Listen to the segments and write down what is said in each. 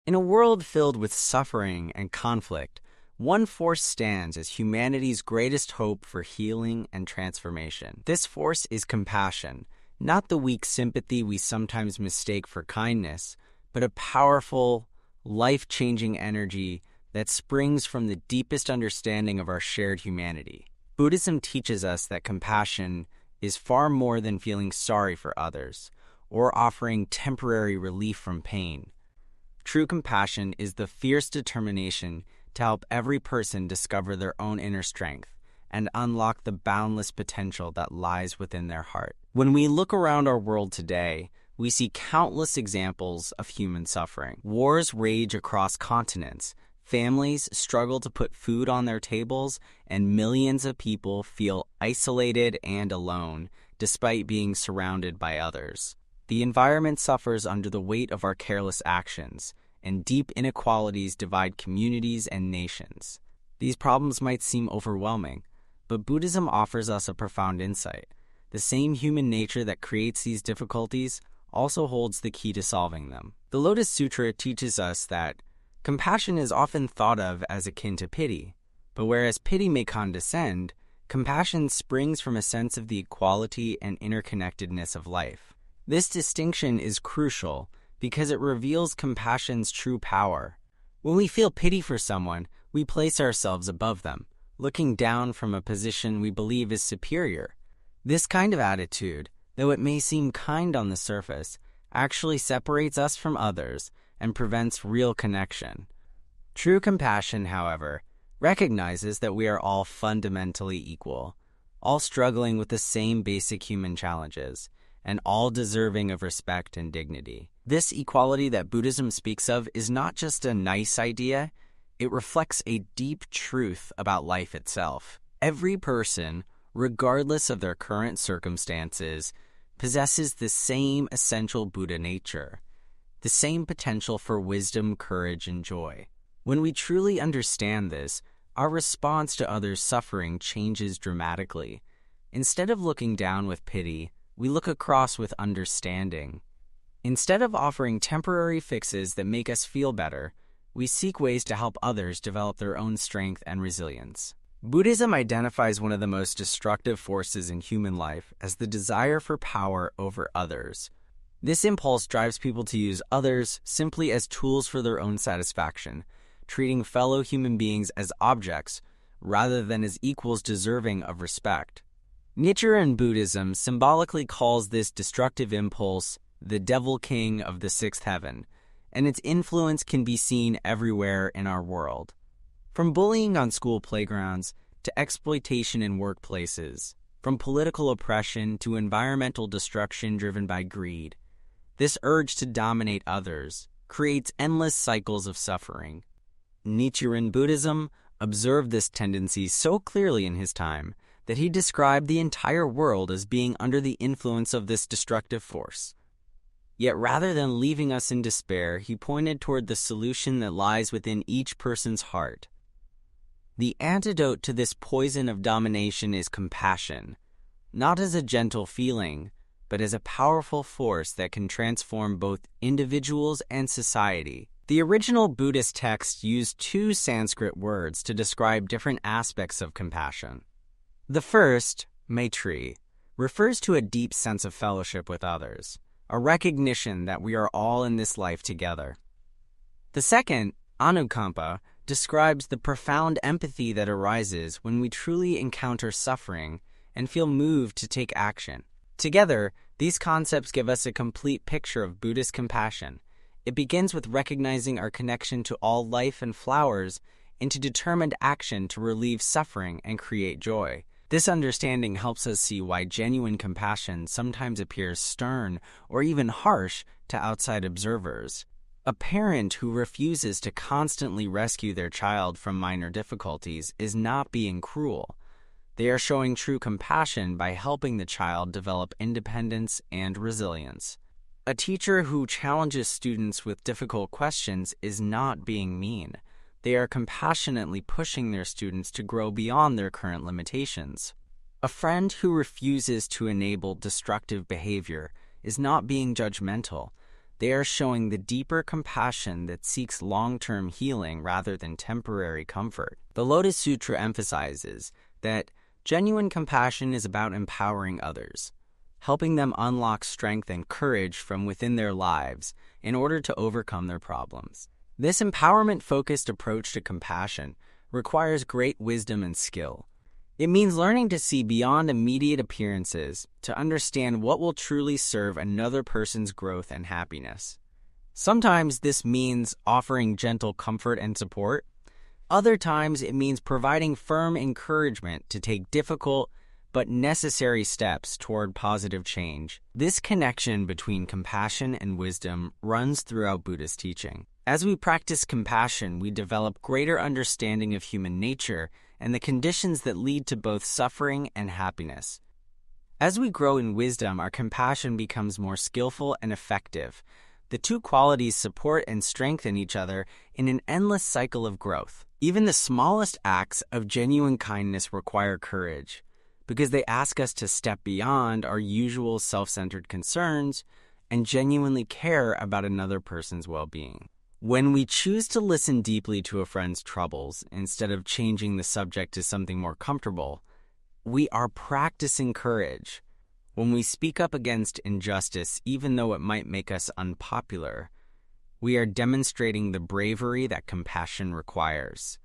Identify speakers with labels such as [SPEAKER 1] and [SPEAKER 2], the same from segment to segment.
[SPEAKER 1] In a world filled with suffering and conflict, one force stands as humanity's greatest hope for healing and transformation. This force is compassion, not the weak sympathy we sometimes mistake for kindness, but a powerful, life-changing energy that springs from the deepest understanding of our shared humanity. Buddhism teaches us that compassion is far more than feeling sorry for others or offering temporary relief from pain. True compassion is the fierce determination to help every person discover their own inner strength and unlock the boundless potential that lies within their heart. When we look around our world today, we see countless examples of human suffering. Wars rage across continents, families struggle to put food on their tables, and millions of people feel isolated and alone despite being surrounded by others. The environment suffers under the weight of our careless actions, and deep inequalities divide communities and nations. These problems might seem overwhelming, but Buddhism offers us a profound insight. The same human nature that creates these difficulties also holds the key to solving them. The Lotus Sutra teaches us that compassion is often thought of as akin to pity, but whereas pity may condescend, compassion springs from a sense of the equality and interconnectedness of life. This distinction is crucial because it reveals compassion's true power. When we feel pity for someone, we place ourselves above them, looking down from a position we believe is superior. This kind of attitude, though it may seem kind on the surface, actually separates us from others and prevents real connection. True compassion, however, recognizes that we are all fundamentally equal, all struggling with the same basic human challenges, and all deserving of respect and dignity. This equality that Buddhism speaks of is not just a nice idea, it reflects a deep truth about life itself. Every person, regardless of their current circumstances, possesses the same essential Buddha nature, the same potential for wisdom, courage, and joy. When we truly understand this, our response to others' suffering changes dramatically. Instead of looking down with pity, we look across with understanding. Instead of offering temporary fixes that make us feel better, we seek ways to help others develop their own strength and resilience. Buddhism identifies one of the most destructive forces in human life as the desire for power over others. This impulse drives people to use others simply as tools for their own satisfaction, treating fellow human beings as objects rather than as equals deserving of respect. Nichiren Buddhism symbolically calls this destructive impulse the devil king of the sixth heaven, and its influence can be seen everywhere in our world. From bullying on school playgrounds to exploitation in workplaces, from political oppression to environmental destruction driven by greed, this urge to dominate others creates endless cycles of suffering. Nichiren Buddhism observed this tendency so clearly in his time that he described the entire world as being under the influence of this destructive force. Yet rather than leaving us in despair, he pointed toward the solution that lies within each person's heart. The antidote to this poison of domination is compassion, not as a gentle feeling, but as a powerful force that can transform both individuals and society. The original Buddhist text used two Sanskrit words to describe different aspects of compassion. The first, Maitri, refers to a deep sense of fellowship with others, a recognition that we are all in this life together. The second, Anukampa, describes the profound empathy that arises when we truly encounter suffering and feel moved to take action. Together, these concepts give us a complete picture of Buddhist compassion. It begins with recognizing our connection to all life and flowers into determined action to relieve suffering and create joy. This understanding helps us see why genuine compassion sometimes appears stern or even harsh to outside observers. A parent who refuses to constantly rescue their child from minor difficulties is not being cruel. They are showing true compassion by helping the child develop independence and resilience. A teacher who challenges students with difficult questions is not being mean. They are compassionately pushing their students to grow beyond their current limitations. A friend who refuses to enable destructive behavior is not being judgmental. They are showing the deeper compassion that seeks long-term healing rather than temporary comfort. The Lotus Sutra emphasizes that genuine compassion is about empowering others, helping them unlock strength and courage from within their lives in order to overcome their problems. This empowerment-focused approach to compassion requires great wisdom and skill. It means learning to see beyond immediate appearances to understand what will truly serve another person's growth and happiness. Sometimes this means offering gentle comfort and support. Other times it means providing firm encouragement to take difficult but necessary steps toward positive change. This connection between compassion and wisdom runs throughout Buddhist teaching. As we practice compassion, we develop greater understanding of human nature and the conditions that lead to both suffering and happiness. As we grow in wisdom, our compassion becomes more skillful and effective. The two qualities support and strengthen each other in an endless cycle of growth. Even the smallest acts of genuine kindness require courage, because they ask us to step beyond our usual self-centered concerns and genuinely care about another person's well-being. When we choose to listen deeply to a friend's troubles instead of changing the subject to something more comfortable, we are practicing courage. When we speak up against injustice, even though it might make us unpopular, we are demonstrating the bravery that compassion requires.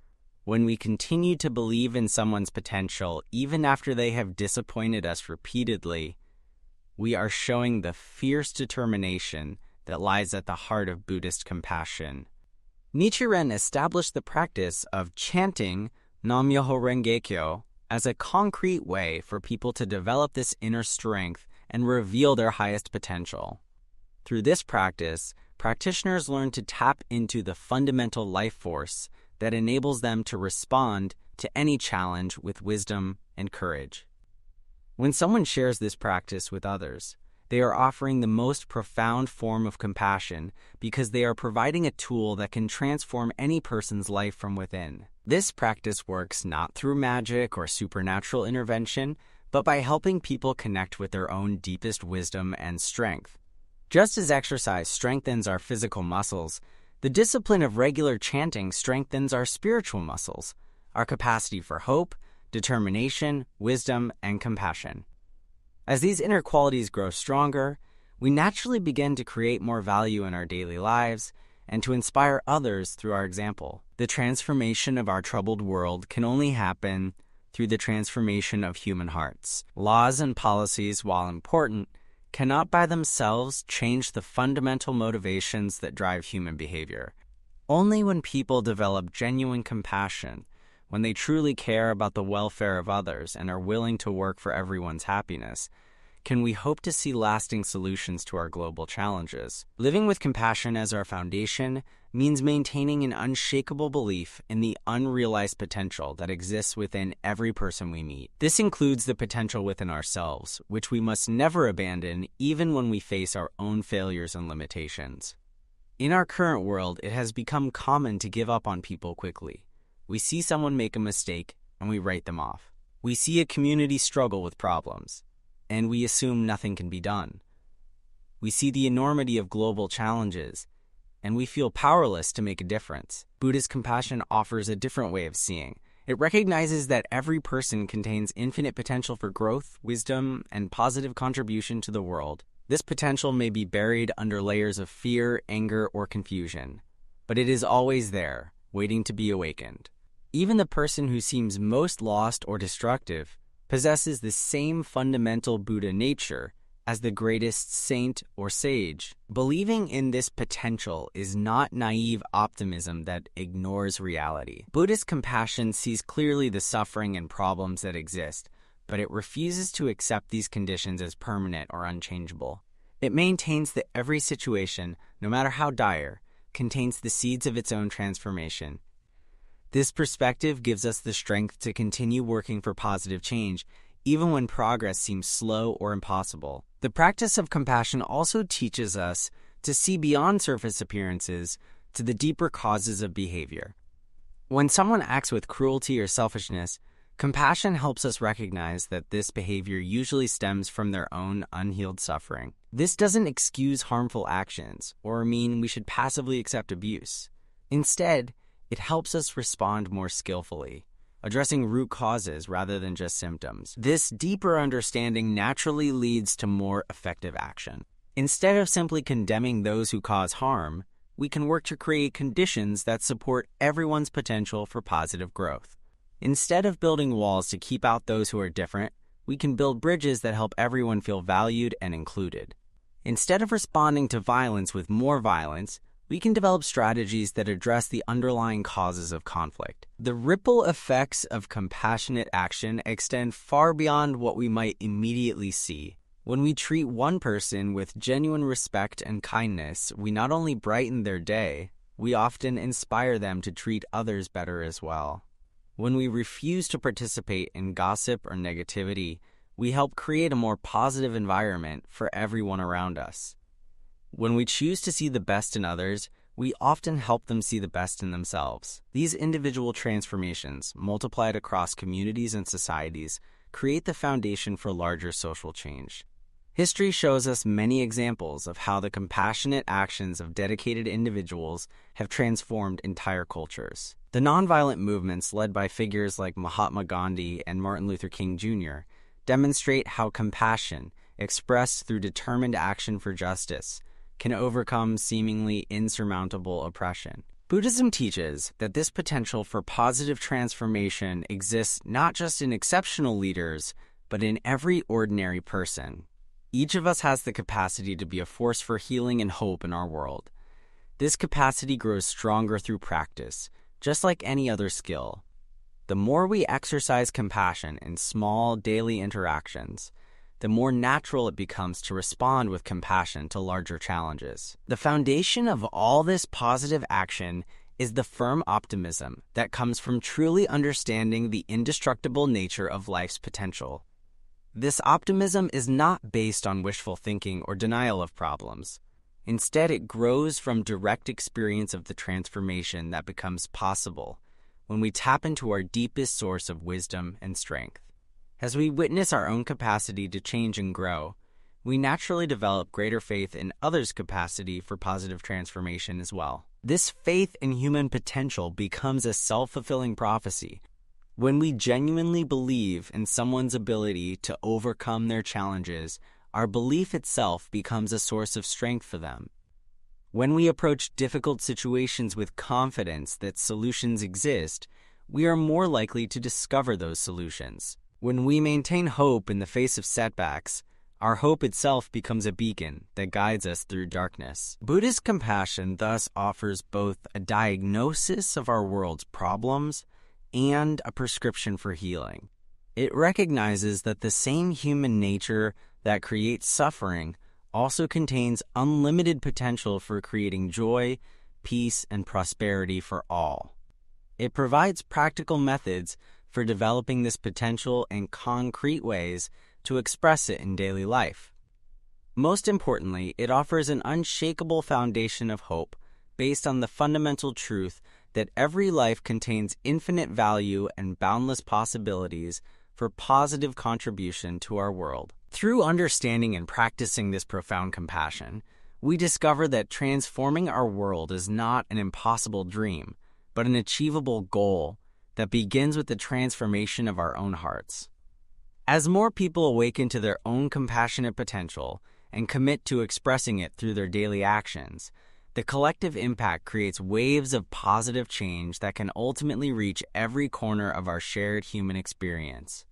[SPEAKER 1] When we continue to believe in someone's potential, even after they have disappointed us repeatedly, we are showing the fierce determination that lies at the heart of Buddhist compassion. Nichiren established the practice of chanting Nam-myoho Renge-kyo as a concrete way for people to develop this inner strength and reveal their highest potential. Through this practice, practitioners learn to tap into the fundamental life force that enables them to respond to any challenge with wisdom and courage. When someone shares this practice with others, they are offering the most profound form of compassion because they are providing a tool that can transform any person's life from within. This practice works not through magic or supernatural intervention, but by helping people connect with their own deepest wisdom and strength. Just as exercise strengthens our physical muscles, the discipline of regular chanting strengthens our spiritual muscles, our capacity for hope, determination, wisdom, and compassion. As these inner qualities grow stronger, we naturally begin to create more value in our daily lives and to inspire others through our example. The transformation of our troubled world can only happen through the transformation of human hearts. Laws and policies, while important, cannot by themselves change the fundamental motivations that drive human behavior. Only when people develop genuine compassion, when they truly care about the welfare of others and are willing to work for everyone's happiness, can we hope to see lasting solutions to our global challenges. Living with compassion as our foundation means maintaining an unshakable belief in the unrealized potential that exists within every person we meet. This includes the potential within ourselves, which we must never abandon even when we face our own failures and limitations. In our current world, it has become common to give up on people quickly. We see someone make a mistake, and we write them off. We see a community struggle with problems, and we assume nothing can be done. We see the enormity of global challenges, and we feel powerless to make a difference. Buddhist compassion offers a different way of seeing. It recognizes that every person contains infinite potential for growth, wisdom, and positive contribution to the world. This potential may be buried under layers of fear, anger, or confusion, but it is always there, waiting to be awakened. Even the person who seems most lost or destructive possesses the same fundamental Buddha nature as the greatest saint or sage. Believing in this potential is not naive optimism that ignores reality. Buddhist compassion sees clearly the suffering and problems that exist, but it refuses to accept these conditions as permanent or unchangeable. It maintains that every situation, no matter how dire, contains the seeds of its own transformation. This perspective gives us the strength to continue working for positive change, even when progress seems slow or impossible. The practice of compassion also teaches us to see beyond surface appearances to the deeper causes of behavior. When someone acts with cruelty or selfishness, Compassion helps us recognize that this behavior usually stems from their own unhealed suffering. This doesn't excuse harmful actions or mean we should passively accept abuse. Instead, it helps us respond more skillfully, addressing root causes rather than just symptoms. This deeper understanding naturally leads to more effective action. Instead of simply condemning those who cause harm, we can work to create conditions that support everyone's potential for positive growth. Instead of building walls to keep out those who are different, we can build bridges that help everyone feel valued and included. Instead of responding to violence with more violence, we can develop strategies that address the underlying causes of conflict. The ripple effects of compassionate action extend far beyond what we might immediately see. When we treat one person with genuine respect and kindness, we not only brighten their day, we often inspire them to treat others better as well. When we refuse to participate in gossip or negativity, we help create a more positive environment for everyone around us. When we choose to see the best in others, we often help them see the best in themselves. These individual transformations, multiplied across communities and societies, create the foundation for larger social change. History shows us many examples of how the compassionate actions of dedicated individuals have transformed entire cultures. The nonviolent movements led by figures like Mahatma Gandhi and Martin Luther King Jr. demonstrate how compassion, expressed through determined action for justice, can overcome seemingly insurmountable oppression. Buddhism teaches that this potential for positive transformation exists not just in exceptional leaders, but in every ordinary person. Each of us has the capacity to be a force for healing and hope in our world. This capacity grows stronger through practice, just like any other skill. The more we exercise compassion in small daily interactions, the more natural it becomes to respond with compassion to larger challenges. The foundation of all this positive action is the firm optimism that comes from truly understanding the indestructible nature of life's potential. This optimism is not based on wishful thinking or denial of problems. Instead, it grows from direct experience of the transformation that becomes possible when we tap into our deepest source of wisdom and strength. As we witness our own capacity to change and grow, we naturally develop greater faith in others' capacity for positive transformation as well. This faith in human potential becomes a self-fulfilling prophecy. When we genuinely believe in someone's ability to overcome their challenges, our belief itself becomes a source of strength for them. When we approach difficult situations with confidence that solutions exist, we are more likely to discover those solutions. When we maintain hope in the face of setbacks, our hope itself becomes a beacon that guides us through darkness. Buddhist compassion thus offers both a diagnosis of our world's problems and a prescription for healing. It recognizes that the same human nature that creates suffering also contains unlimited potential for creating joy, peace, and prosperity for all. It provides practical methods for developing this potential in concrete ways to express it in daily life. Most importantly, it offers an unshakable foundation of hope based on the fundamental truth that every life contains infinite value and boundless possibilities for positive contribution to our world. Through understanding and practicing this profound compassion, we discover that transforming our world is not an impossible dream, but an achievable goal that begins with the transformation of our own hearts. As more people awaken to their own compassionate potential and commit to expressing it through their daily actions, the collective impact creates waves of positive change that can ultimately reach every corner of our shared human experience.